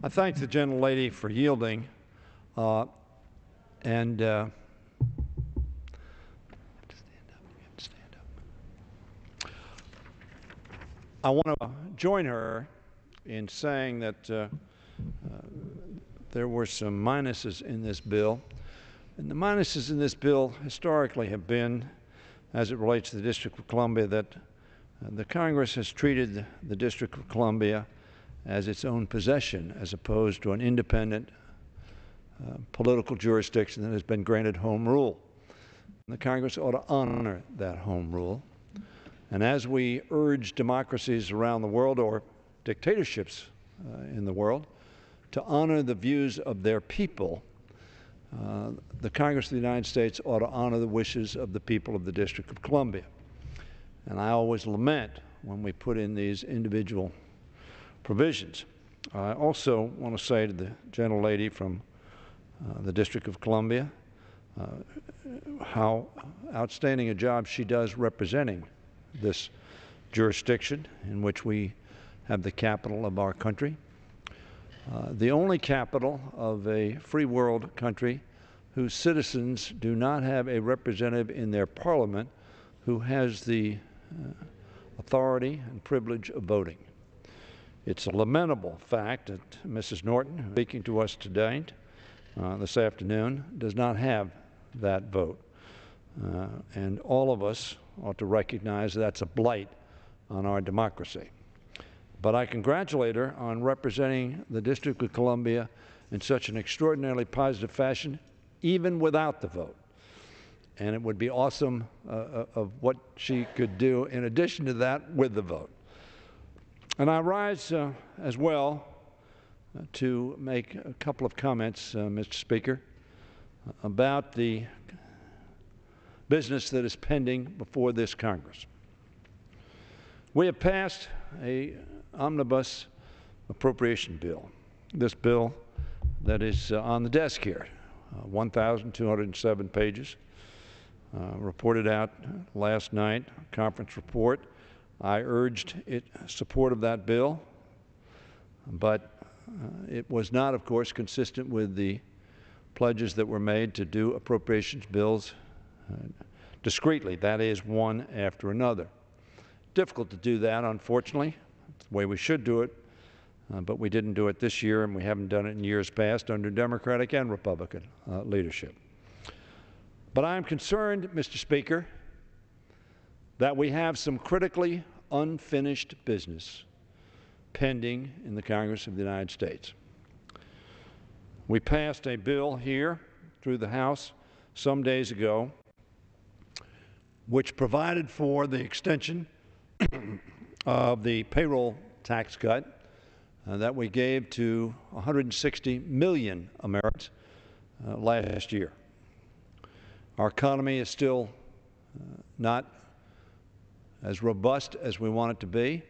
I thank the gentlelady for yielding, and I want to join her in saying that there were some minuses in this bill, and the minuses in this bill historically have been, as it relates to the District of Columbia, that the Congress has treated the District of Columbia as its own possession, as opposed to an independent political jurisdiction that has been granted home rule. And the Congress ought to honor that home rule. And as we urge democracies around the world, or dictatorships in the world, to honor the views of their people, the Congress of the United States ought to honor the wishes of the people of the District of Columbia. And I always lament when we put in these individual provisions. I also want to say to the gentlelady from the District of Columbia how outstanding a job she does representing this jurisdiction in which we have the capital of our country, the only capital of a free world country whose citizens do not have a representative in their parliament who has the authority and privilege of voting. It's a lamentable fact that Mrs. Norton, speaking to us today, this afternoon, does not have that vote. And all of us ought to recognize that's a blight on our democracy. But I congratulate her on representing the District of Columbia in such an extraordinarily positive fashion, even without the vote. And it would be awesome of what she could do in addition to that with the vote. And I rise as well to make a couple of comments, Mr. Speaker, about the business that is pending before this Congress. We have passed an omnibus appropriation bill. This bill that is on the desk here, 1,207 pages, reported out last night, conference report. I urged support of that bill, but it was not, of course, consistent with the pledges that were made to do appropriations bills discreetly, that is, one after another. Difficult to do that, unfortunately. It's the way we should do it, but we didn't do it this year, and we haven't done it in years past under Democratic and Republican leadership. But I am concerned, Mr. Speaker, that we have some critically unfinished business pending in the Congress of the United States. We passed a bill here through the House some days ago which provided for the extension of the payroll tax cut that we gave to 160 million Americans last year. Our economy is still not as robust as we want it to be,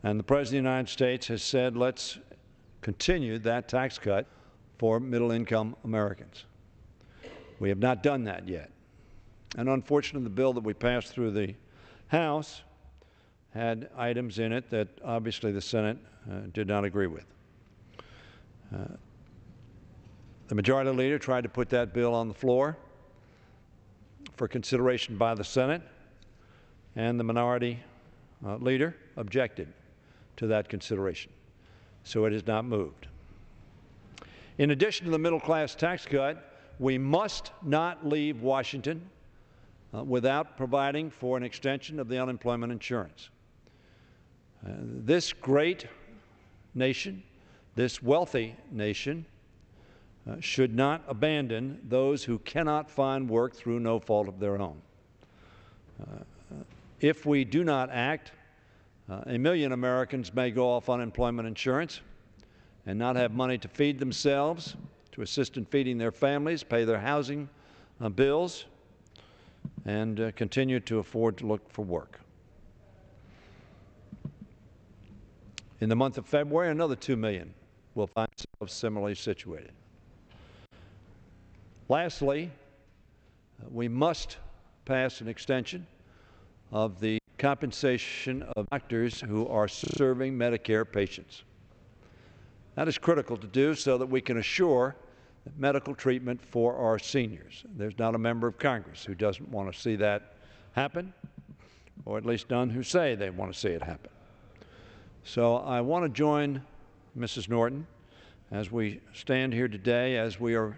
and the President of the United States has said, let's continue that tax cut for middle-income Americans. We have not done that yet. And unfortunately, the bill that we passed through the House had items in it that obviously the Senate did not agree with. The Majority Leader tried to put that bill on the floor for consideration by the Senate, and the Minority Leader objected to that consideration. So it has not moved. In addition to the middle-class tax cut, we must not leave Washington without providing for an extension of the unemployment insurance. This great nation, this wealthy nation, should not abandon those who cannot find work through no fault of their own. If we do not act, 1 million Americans may go off unemployment insurance and not have money to feed themselves, to assist in feeding their families, pay their housing bills, and continue to afford to look for work. In the month of February, another 2 million will find themselves similarly situated. Lastly, we must pass an extension of the compensation of doctors who are serving Medicare patients. That is critical to do so that we can assure medical treatment for our seniors. There's not a member of Congress who doesn't want to see that happen, or at least none who say they want to see it happen. So I want to join Mrs. Norton as we stand here today, as we are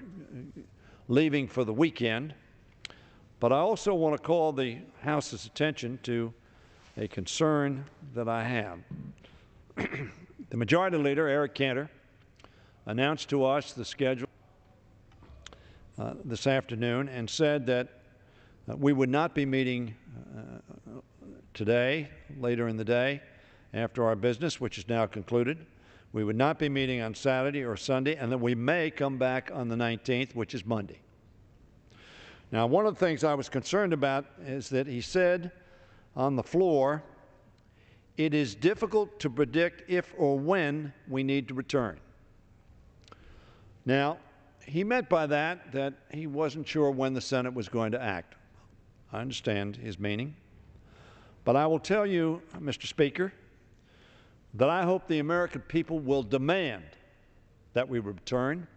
leaving for the weekend. But I also want to call the House's attention to a concern that I have. The Majority Leader, Eric Cantor, announced to us the schedule this afternoon and said that we would not be meeting today, later in the day, after our business, which is now concluded. We would not be meeting on Saturday or Sunday, and that we may come back on the 19th, which is Monday. Now, one of the things I was concerned about is that he said on the floor, it is difficult to predict if or when we need to return. Now, he meant by that he wasn't sure when the Senate was going to act. I understand his meaning. But I will tell you, Mr. Speaker, that I hope the American people will demand that we return,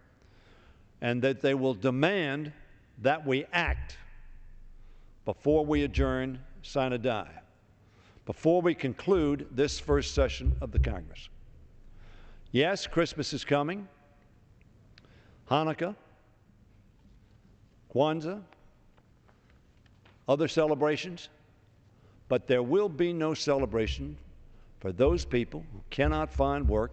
and that they will demand that we act before we adjourn sine die, before we conclude this first session of the Congress. Yes, Christmas is coming, Hanukkah, Kwanzaa, other celebrations, but there will be no celebration for those people who cannot find work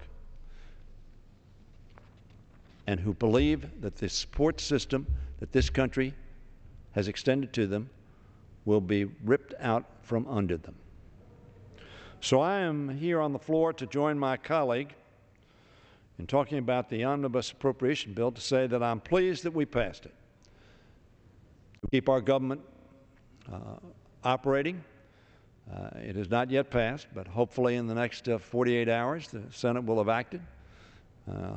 and who believe that the support system that this country has extended to them will be ripped out from under them. So I am here on the floor to join my colleague in talking about the omnibus appropriation bill to say that I'm pleased that we passed it. To keep our government operating. It has not yet passed, but hopefully in the next 48 hours the Senate will have acted,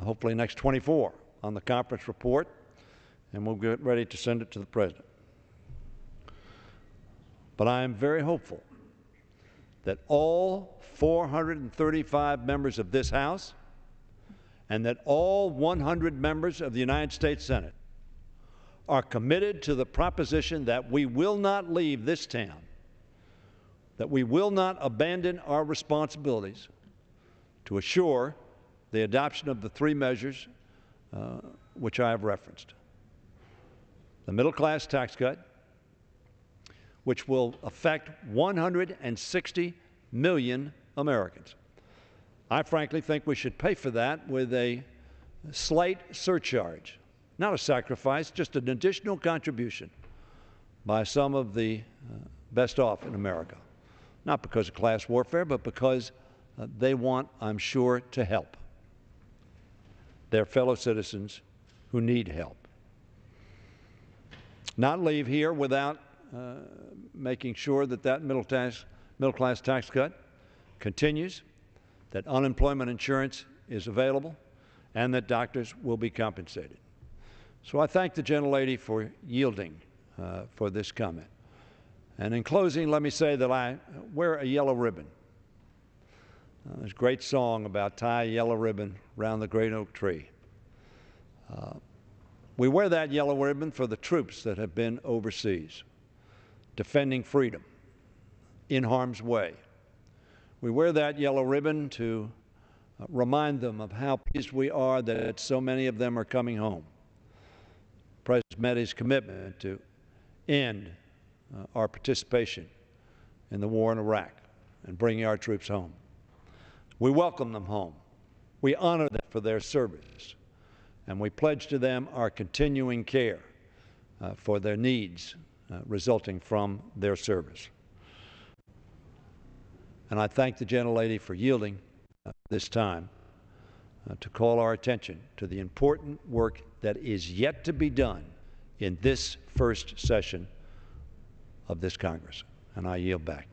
hopefully next 24 on the conference report, and we'll get ready to send it to the President. But I am very hopeful that all 435 members of this House and that all 100 members of the United States Senate are committed to the proposition that we will not leave this town, that we will not abandon our responsibilities to assure the adoption of the three measures which I have referenced. The middle-class tax cut, which will affect 160 million Americans. I frankly think we should pay for that with a slight surcharge, not a sacrifice, just an additional contribution by some of the best off in America. Not because of class warfare, but because they want, I'm sure, to help their fellow citizens who need help. Not leave here without making sure that that middle-class tax cut continues, that unemployment insurance is available, and that doctors will be compensated. So I thank the gentlelady for yielding for this comment. And in closing, let me say that I wear a yellow ribbon. There's a great song about tie a yellow ribbon round the great oak tree. We wear that yellow ribbon for the troops that have been overseas, defending freedom in harm's way. We wear that yellow ribbon to remind them of how pleased we are that so many of them are coming home. President met his commitment to end our participation in the war in Iraq and bringing our troops home. We welcome them home. We honor them for their service, and we pledge to them our continuing care for their needs resulting from their service. And I thank the gentlelady for yielding this time to call our attention to the important work that is yet to be done in this first session of this Congress. And I yield back.